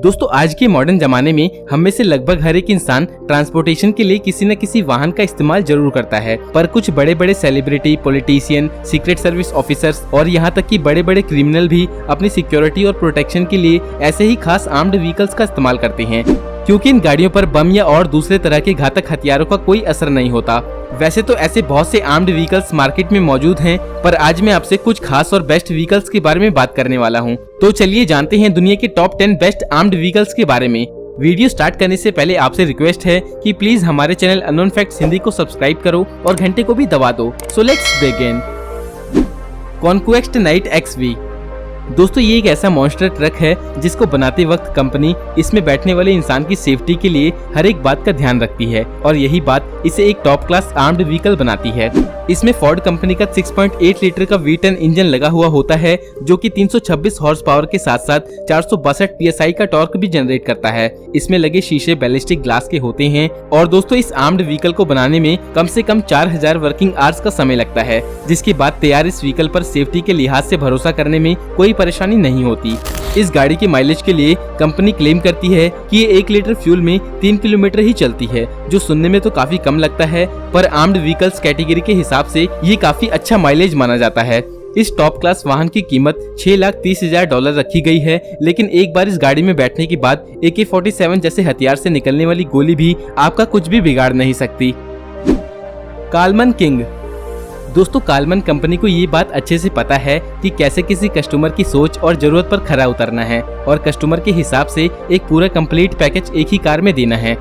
दोस्तों आज के मॉडर्न जमाने में हम में से लगभग हर एक इंसान ट्रांसपोर्टेशन के लिए किसी न किसी वाहन का इस्तेमाल जरूर करता है, पर कुछ बड़े बड़े celebrity, politician, secret service officers और यहाँ तक कि बड़े बड़े क्रिमिनल भी अपनी सिक्योरिटी और प्रोटेक्शन के लिए ऐसे ही खास आर्म्ड व्हीकल्स का इस्तेमाल करते हैं, क्योंकि इन गाड़ियों पर बम या और दूसरे तरह के घातक हथियारों का कोई असर नहीं होता। वैसे तो ऐसे बहुत से आर्म्ड व्हीकल्स मार्केट में मौजूद हैं, पर आज मैं आपसे कुछ खास और बेस्ट व्हीकल्स के बारे में बात करने वाला हूं। तो चलिए जानते हैं दुनिया के टॉप 10 बेस्ट आर्म्ड व्हीकल्स के बारे में। वीडियो स्टार्ट करने से पहले आपसे रिक्वेस्ट है कि प्लीज हमारे चैनल अननोन फैक्ट्स हिंदी को सब्सक्राइब करो और घंटे को भी दबा दो। So let's begin. Conquest night XV। दोस्तों ये एक ऐसा मॉन्स्टर ट्रक है जिसको बनाते वक्त कंपनी इसमें बैठने वाले इंसान की सेफ्टी के लिए हर एक बात का ध्यान रखती है और यही बात इसे एक टॉप क्लास आर्म्ड व्हीकल बनाती है। इसमें फोर्ड कंपनी का 6.8 लीटर का V10 इंजन लगा हुआ होता है जो कि 326 हॉर्स पावर के साथ साथ 462 PSI का टॉर्क भी जनरेट करता है। इसमें लगे शीशे बैलिस्टिक ग्लास के होते हैं और दोस्तों इस आर्म्ड व्हीकल को बनाने में कम से कम 4000 वर्किंग आवर्स का समय लगता है, जिसके बाद तैयार इस व्हीकल पर सेफ्टी के लिहाज से भरोसा करने में कोई परेशानी नहीं होती। इस गाड़ी के माइलेज के लिए कंपनी क्लेम करती है कि ये 1 लीटर फ्यूल में 3 किलोमीटर ही चलती है, जो सुनने में तो काफी कम लगता है, पर आर्म्ड व्हीकल्स कैटेगरी के हिसाब से ये काफी अच्छा माइलेज माना जाता है। इस टॉप क्लास वाहन की कीमत $6,30,000 रखी गई है, लेकिन एक बार इस गाड़ी में बैठने के बाद AK-47 जैसे हथियार से निकलने वाली गोली भी आपका कुछ भी बिगाड़ नहीं सकती। कालमन किंग। दोस्तों कालमन कंपनी को ये बात अच्छे से पता है कि कैसे किसी कस्टमर की सोच और जरूरत पर खरा उतरना है और कस्टमर के हिसाब से एक पूरा कंप्लीट पैकेज एक ही कार में देना है।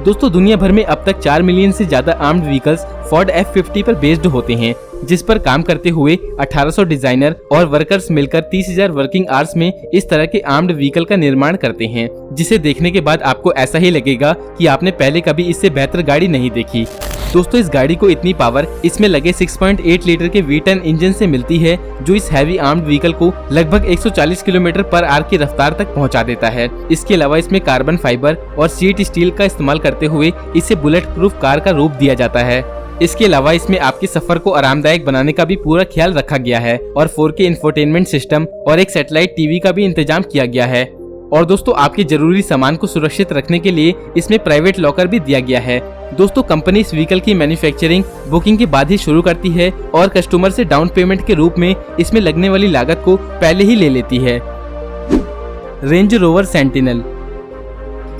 दोस्तों दुनिया भर में अब तक 4 मिलियन से ज्यादा आर्म्ड व्हीकल्स फोर्ड F50 पर बेस्ड होते हैं, जिस पर काम करते हुए 1800 डिजाइनर और वर्कर्स मिलकर 30,000 वर्किंग आवर्स में इस तरह के आर्म्ड व्हीकल का निर्माण करते हैं, जिसे देखने के बाद आपको ऐसा ही लगेगा कि आपने पहले कभी इससे बेहतर गाड़ी नहीं देखी। दोस्तों इस गाड़ी को इतनी पावर इसमें लगे 6.8 लीटर के V10 इंजन से मिलती है, जो इस हैवी आर्म्ड व्हीकल को लगभग 140 किलोमीटर पर आवर की रफ्तार तक पहुंचा देता है। इसके अलावा इसमें कार्बन फाइबर और शीट स्टील का इस्तेमाल करते हुए इसे बुलेट प्रूफ कार का रूप दिया जाता है। इसके अलावा इसमें आपके सफर को आरामदायक बनाने का भी पूरा ख्याल रखा गया है और 4K इंफोटेनमेंट सिस्टम और एक सैटेलाइट टीवी का भी इंतजाम किया गया है। और दोस्तों आपके जरूरी सामान को सुरक्षित रखने के लिए इसमें प्राइवेट लॉकर भी दिया गया है। दोस्तों कंपनी इस व्हीकल की मैन्युफैक्चरिंग बुकिंग के बाद ही शुरू करती है और कस्टमर से डाउन पेमेंट के रूप में इसमें लगने वाली लागत को पहले ही ले लेती है। Range rover sentinel.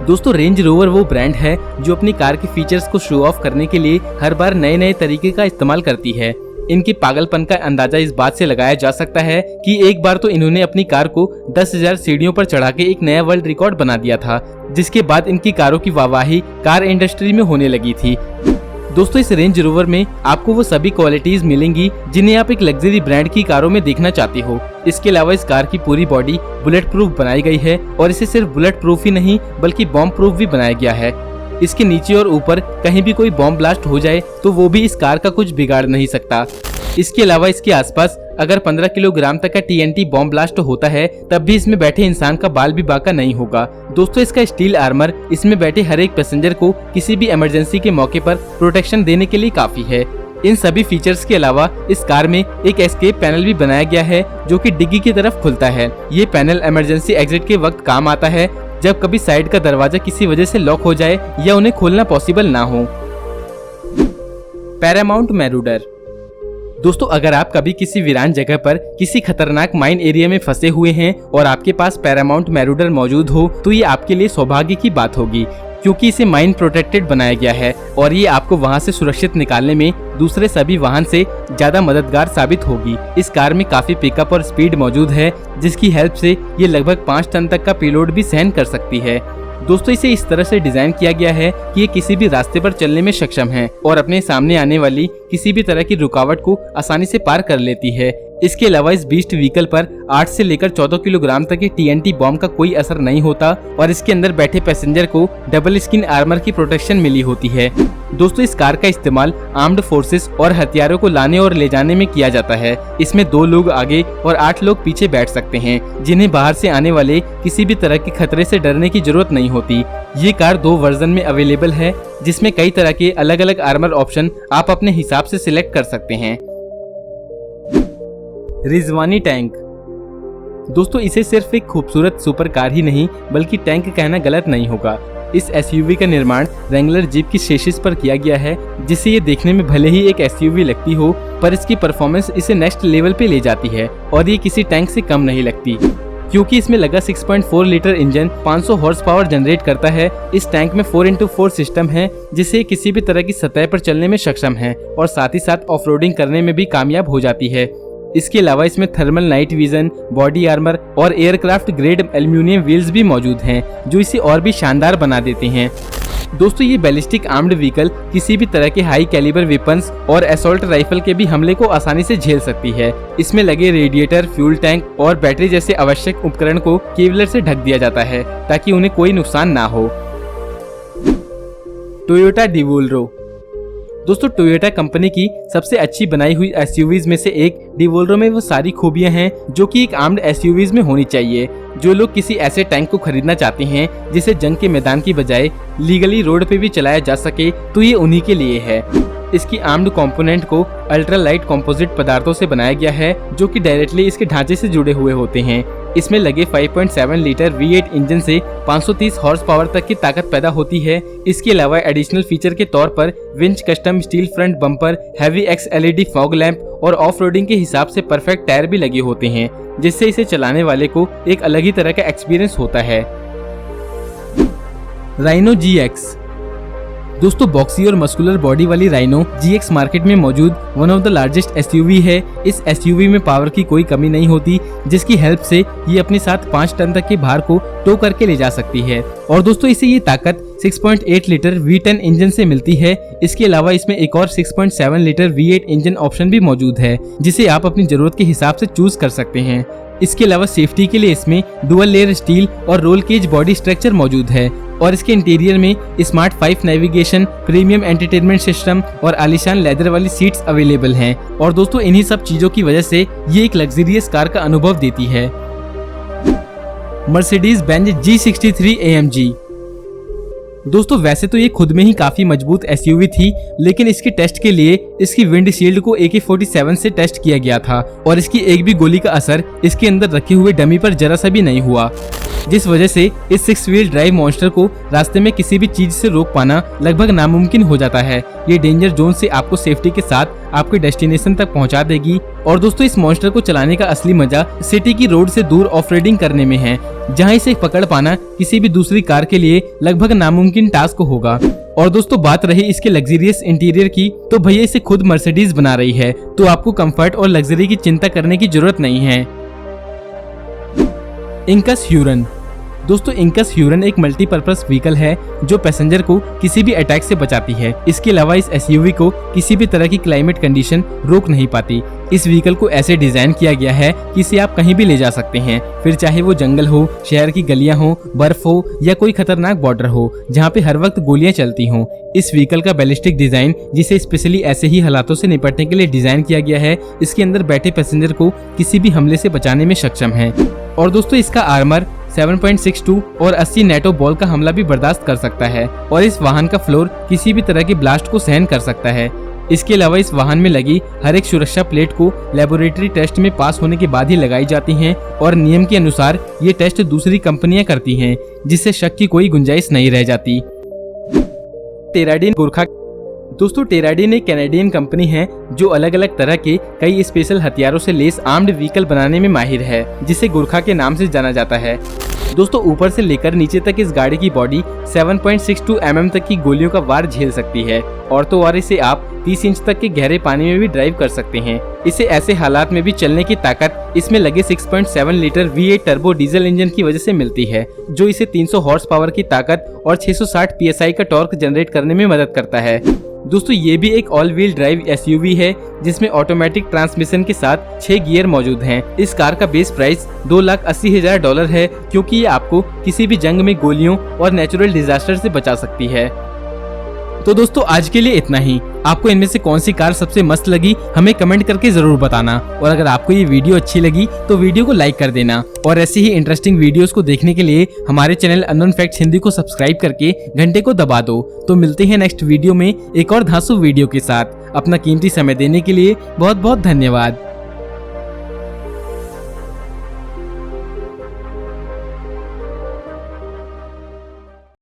दोस्तों रेंज रोवर वो ब्रांड है जो अपनी कार के फीचर्स को शो ऑफ करने के लिए हर बार नए नए तरीके का इस्तेमाल करती है। इनके पागलपन का अंदाजा इस बात से लगाया जा सकता है कि एक बार तो इन्होंने अपनी कार को 10,000 सीढ़ियों पर चढ़ा के एक नया वर्ल्ड रिकॉर्ड बना दिया था, जिसके बाद इनकी कारों की वाहवाही कार इंडस्ट्री में होने लगी थी। दोस्तों इस रेंज रोवर में आपको वो सभी क्वालिटीज मिलेंगी जिन्हें आप एक लग्जरी ब्रांड की कारों में देखना चाहते हो। इसके अलावा इस कार की पूरी बॉडी बुलेट प्रूफ बनाई गई है और इसे सिर्फ बुलेट प्रूफ ही नहीं बल्कि बॉम्ब प्रूफ भी बनाया गया है। इसके नीचे और ऊपर कहीं भी कोई बॉम्ब ब्लास्ट हो जाए तो वो भी इस कार का कुछ बिगाड़ नहीं सकता। इसके अलावा इसके आसपास अगर 15 किलोग्राम तक का TNT बॉम्ब ब्लास्ट होता है तब भी इसमें बैठे इंसान का बाल भी बाका नहीं होगा। दोस्तों इसका स्टील आर्मर इसमें बैठे हर एक पैसेंजर को किसी भी इमरजेंसी के मौके पर प्रोटेक्शन देने के लिए काफी है। इन सभी फीचर्स के अलावा इस कार में एक एस्केप पैनल भी बनाया गया है जो कि डिग्गी की तरफ खुलता है। ये पैनल इमरजेंसी एग्जिट के वक्त काम आता है जब कभी साइड का दरवाजा किसी वजह से लॉक हो जाए या उन्हें खोलना पॉसिबल ना हो। पैरामाउंट मैरूडर। दोस्तों अगर आप कभी किसी वीरान जगह पर किसी खतरनाक माइन एरिया में फंसे हुए हैं और आपके पास पैरामाउंट मैरूडर मौजूद हो तो ये आपके लिए सौभाग्य की बात होगी, क्योंकि इसे माइन प्रोटेक्टेड बनाया गया है और ये आपको वहां से सुरक्षित निकालने में दूसरे सभी वाहन से ज्यादा मददगार साबित होगी। इस कार में काफी पिकअप और स्पीड मौजूद है, जिसकी हेल्प से ये लगभग 5 टन तक का पेलोड भी सहन कर सकती है। दोस्तों इसे इस तरह से डिजाइन किया गया है कि ये किसी भी रास्ते पर चलने में सक्षम है और अपने सामने आने वाली किसी भी तरह की रुकावट को आसानी से पार कर लेती है। इसके अलावा इस बीस्ट व्हीकल पर 8 से लेकर 14 किलोग्राम तक के TNT बॉम्ब का कोई असर नहीं होता और इसके अंदर बैठे पैसेंजर को डबल स्किन आर्मर की प्रोटेक्शन मिली होती है। दोस्तों इस कार का इस्तेमाल आर्म्ड फोर्सेस और हथियारों को लाने और ले जाने में किया जाता है। इसमें 2 लोग आगे और 8 लोग पीछे बैठ सकते हैं, जिन्हें बाहर से आने वाले किसी भी तरह के खतरे से डरने की जरूरत नहीं होती। ये कार 2 वर्जन में अवेलेबल है, जिसमें कई तरह के अलग अलग आर्मर ऑप्शन आप अपने हिसाब से सिलेक्ट कर सकते हैं। रिजवानी टैंक। दोस्तों इसे सिर्फ एक खूबसूरत सुपर कार ही नहीं बल्कि टैंक कहना गलत नहीं होगा। इस एसयूवी का निर्माण रेंगलर जीप की चेसिस पर किया गया है, जिससे ये देखने में भले ही एक एसयूवी लगती हो पर इसकी परफॉर्मेंस इसे नेक्स्ट लेवल पे ले जाती है और ये किसी टैंक से कम नहीं लगती, क्योंकि इसमें लगा 6.4 litre engine 500 horse power generate करता है। इस टैंक में 4x4 सिस्टम है, जिससे किसी भी तरह की सतह पर चलने में सक्षम है और साथ ही साथ ऑफ-रोडिंग करने में भी कामयाब हो जाती है। इसके अलावा इसमें thermal night vision, body armour और एयरक्राफ्ट ग्रेड एल्यूमिनियम व्हील्स भी मौजूद हैं, जो इसे और भी शानदार बना देते हैं। दोस्तों ये बैलिस्टिक आर्म्ड व्हीकल किसी भी तरह के हाई कैलिबर वेपन्स और असॉल्ट राइफल के भी हमले को आसानी से झेल सकती है। इसमें लगे रेडिएटर, फ्यूल टैंक और बैटरी जैसे आवश्यक उपकरण को केवलर से ढक दिया जाता है ताकि उन्हें कोई नुकसान ना हो। टोयोटा डिवोल्रो। दोस्तों टोयोटा कंपनी की सबसे अच्छी बनाई हुई एसयूवीज में से एक डिवोल्रो में वो सारी खूबियां हैं जो कि एक आर्म्ड एसयूवीज में होनी चाहिए। जो लोग किसी ऐसे टैंक को खरीदना चाहते हैं जिसे जंग के मैदान की बजाय लीगली रोड पे भी चलाया जा सके, तो ये उन्हीं के लिए है। इसकी आर्म्ड कंपोनेंट को अल्ट्रा लाइट कंपोजिट पदार्थों से बनाया गया है, जो कि डायरेक्टली इसके ढांचे से जुड़े हुए होते हैं। इसमें लगे 5.7 लीटर V8 इंजन से 530 हॉर्स पावर तक की ताकत पैदा होती है। इसके अलावा एडिशनल फीचर के तौर पर winch, custom steel front bumper, heavy XLED fog lamp और ऑफ रोडिंग के हिसाब से परफेक्ट टायर भी लगे होते हैं, जिससे इसे चलाने वाले को एक अलग ही तरह का एक्सपीरियंस होता है। Rhino GX। दोस्तों बॉक्सी और मस्कुलर बॉडी वाली राइनो GX मार्केट में मौजूद one of the largest SUV है। इस एसयूवी में पावर की कोई कमी नहीं होती, जिसकी हेल्प से ये अपने साथ 5 टन तक के भार को टो करके ले जा सकती है। और दोस्तों इसे ये ताकत 6.8 लीटर V10 इंजन से मिलती है। इसके अलावा इसमें एक और 6.7 लीटर V8 इंजन ऑप्शन भी मौजूद है, जिसे आप अपनी जरूरत के हिसाब से चूज कर सकते हैं। इसके अलावा सेफ्टी के लिए इसमें डुअल लेयर स्टील और रोल केज बॉडी स्ट्रक्चर मौजूद है और इसके इंटीरियर में smart 5 navigation, premium entertainment system और आलीशान लेदर वाली सीट्स अवेलेबल हैं। और दोस्तों इन्हीं सब चीजों की वजह से ये एक लग्जरियस कार का अनुभव देती है। Mercedes Benz G63 AMG। दोस्तों वैसे तो ये खुद में ही काफी मजबूत एसयूवी थी, लेकिन इसके टेस्ट के लिए इसकी विंडशील्ड को AK-47 से टेस्ट किया गया था और इसकी एक भी गोली का असर इसके अंदर रखे हुए डमी पर जरा सा भी नहीं हुआ, जिस वजह से इस 6 व्हील ड्राइव मॉन्स्टर को रास्ते में किसी भी चीज से रोक पाना लगभग नामुमकिन हो जाता है। ये डेंजर जोन से आपको सेफ्टी के साथ आपके डेस्टिनेशन तक पहुंचा देगी। और दोस्तों इस मॉन्स्टर को चलाने का असली मजा सिटी की रोड से दूर ऑफ रोडिंग करने में है, जहां इसे पकड़ पाना किसी भी दूसरी कार के लिए लगभग नामुमकिन टास्क होगा। और दोस्तों बात रही इसके लग्जरियस इंटीरियर की, तो भैया इसे खुद मर्सिडीज बना रही है, तो आपको कंफर्ट और लग्जरी की चिंता करने की जरूरत नहीं है। Inkas Huron. दोस्तों इंकस ह्यूरन एक मल्टीपर्पज व्हीकल है जो पैसेंजर को किसी भी अटैक से बचाती है। इसके अलावा इस एसयूवी को किसी भी तरह की क्लाइमेट कंडीशन रोक नहीं पाती। इस व्हीकल को ऐसे डिजाइन किया गया है कि इसे आप कहीं भी ले जा सकते हैं, फिर चाहे वो जंगल हो, शहर की गलियां हो, बर्फ हो या कोई खतरनाक बॉर्डर हो जहाँ पे हर वक्त गोलियां चलती हों। इस व्हीकल का बैलिस्टिक डिजाइन, जिसे स्पेशली ऐसे ही हालातों से निपटने के लिए डिजाइन किया गया है, इसके अंदर बैठे पैसेंजर को किसी भी हमले से बचाने में सक्षम है। और दोस्तों इसका आर्मर 7.62 और 80 नेटो बॉल का हमला भी बर्दाश्त कर सकता है और इस वाहन का फ्लोर किसी भी तरह के ब्लास्ट को सहन कर सकता है। इसके अलावा इस वाहन में लगी हर एक सुरक्षा प्लेट को लेबोरेटरी टेस्ट में पास होने के बाद ही लगाई जाती हैं और नियम के अनुसार ये टेस्ट दूसरी कंपनियां करती हैं, जिससे शक की कोई गुंजाइश नहीं रह जाती। टेराडीन गोरखा। दोस्तों टेराडीन एक कैनेडियन कंपनी है जो अलग अलग तरह के कई स्पेशल हथियारों से लेस आर्म्ड व्हीकल बनाने में माहिर है, जिसे गोरखा के नाम से जाना जाता है। दोस्तों ऊपर से लेकर नीचे तक इस गाड़ी की बॉडी 7.62 mm तक की गोलियों का वार झेल सकती है और तो और इसे आप 30 इंच तक के गहरे पानी में भी ड्राइव कर सकते हैं। इसे ऐसे हालात में भी चलने की ताकत इसमें लगे 6.7 litre V8 turbo diesel engine की वजह से मिलती है, जो इसे 300 हॉर्स पावर की ताकत और 660 PSI का टॉर्क जनरेट करने में मदद करता है। दोस्तों ये भी एक ऑल व्हील ड्राइव एसयूवी है जिसमें ऑटोमेटिक ट्रांसमिशन के साथ 6 गियर मौजूद हैं। इस कार का बेस प्राइस $2,80,000 है, क्योंकि ये आपको किसी भी जंग में गोलियों और नेचुरल डिजास्टर से बचा सकती है। तो दोस्तों आज के लिए इतना ही। आपको इनमें से कौन सी कार सबसे मस्त लगी हमें कमेंट करके जरूर बताना, और अगर आपको ये वीडियो अच्छी लगी तो वीडियो को लाइक कर देना और ऐसी ही इंटरेस्टिंग वीडियोस को देखने के लिए हमारे चैनल अननोन फैक्ट्स हिंदी को सब्सक्राइब करके घंटे को दबा दो। तो मिलते हैं नेक्स्ट वीडियो में एक और धांसू वीडियो के साथ। अपना कीमती समय देने के लिए बहुत बहुत धन्यवाद।